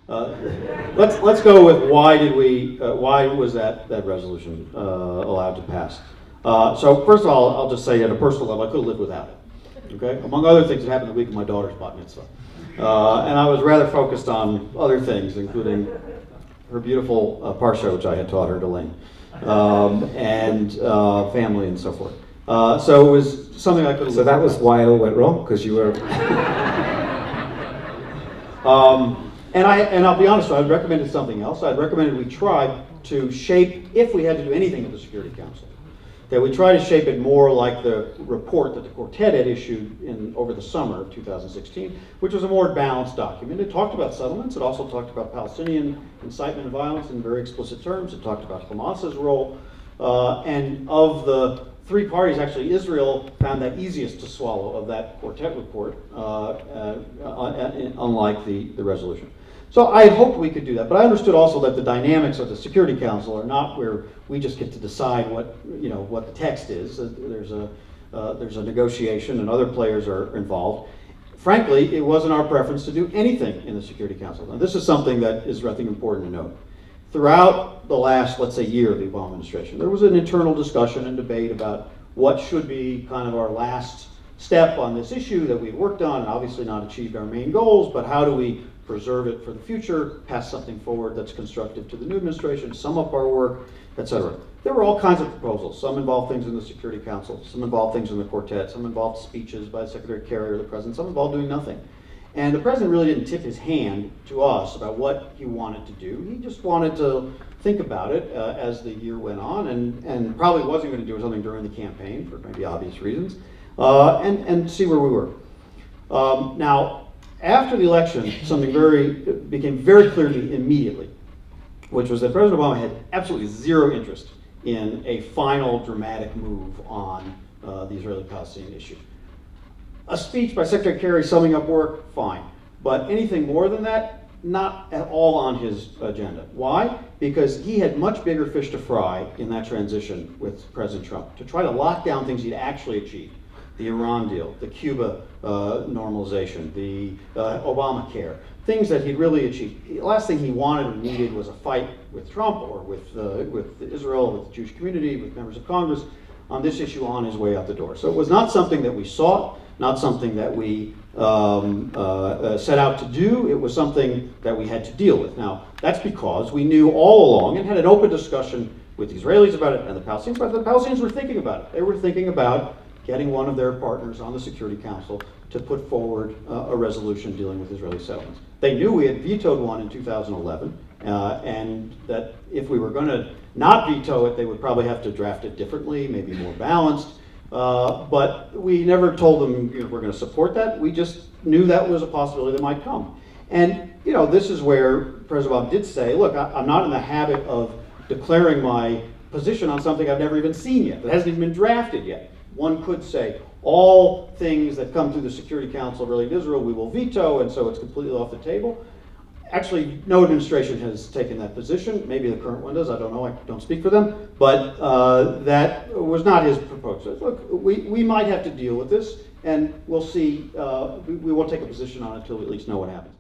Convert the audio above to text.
Let's go with why was that resolution allowed to pass? So first of all, I'll just say at a personal level, I could have lived without it. Okay, among other things, it happened the week of my daughter's bat mitzvah, and I was rather focused on other things, including her beautiful parsha, which I had taught her to learn, and family and so forth. So it was something I could have. So that was why it all went wrong, because you were. And I'll be honest, I'd recommended something else. I'd recommended we try to shape, if we had to do anything at the Security Council, that we try to shape it more like the report that the Quartet had issued over the summer of 2016, which was a more balanced document. It talked about settlements. It also talked about Palestinian incitement of violence in very explicit terms. It talked about Hamas's role. And of the three parties, actually, Israel found that easiest to swallow of that Quartet report, unlike the resolution. So I hoped we could do that, but I understood also that the dynamics of the Security Council are not where we just get to decide what the text is. There's a negotiation, and other players are involved. Frankly, it wasn't our preference to do anything in the Security Council. Now, this is something that is, I think, important to note. Throughout the last, let's say, year of the Obama administration, there was an internal discussion and debate about what should be kind of our last step on this issue that we've worked on and obviously not achieved our main goals, but how do we preserve it for the future, pass something forward that's constructive to the new administration, sum up our work, etc. There were all kinds of proposals. Some involved things in the Security Council, some involved things in the Quartet, some involved speeches by Secretary Kerry or the President, some involved doing nothing. And the President really didn't tip his hand to us about what he wanted to do. He just wanted to think about it as the year went on, and probably wasn't going to do something during the campaign for maybe obvious reasons, and see where we were. Now, after the election, something became very clear to me immediately, which was that President Obama had absolutely zero interest in a final dramatic move on the Israeli-Palestinian issue. A speech by Secretary Kerry summing up work, fine. But anything more than that, not at all on his agenda. Why? Because he had much bigger fish to fry in that transition with President Trump to try to lock down things he'd actually achieved. The Iran deal, the Cuba normalization, the Obamacare, things that he'd really achieved. The last thing he wanted or needed was a fight with Trump or with Israel, with the Jewish community, with members of Congress on this issue on his way out the door. So it was not something that we sought, not something that we set out to do. It was something that we had to deal with. Now, that's because we knew all along and had an open discussion with the Israelis about it and the Palestinians, but the Palestinians were thinking about it. They were thinking about getting one of their partners on the Security Council to put forward a resolution dealing with Israeli settlements. They knew we had vetoed one in 2011, and that if we were going to not veto it, they would probably have to draft it differently, maybe more balanced. But we never told them we're going to support that. We just knew that was a possibility that might come. And this is where President Obama did say, look, I'm not in the habit of declaring my position on something I've never even seen yet, that hasn't even been drafted yet. One could say all things that come through the Security Council related to Israel we will veto, and so it's completely off the table. Actually, no administration has taken that position. Maybe the current one does. I don't know. I don't speak for them. But that was not his proposal. Look, we might have to deal with this, and we'll see. We won't take a position on it until we at least know what happens.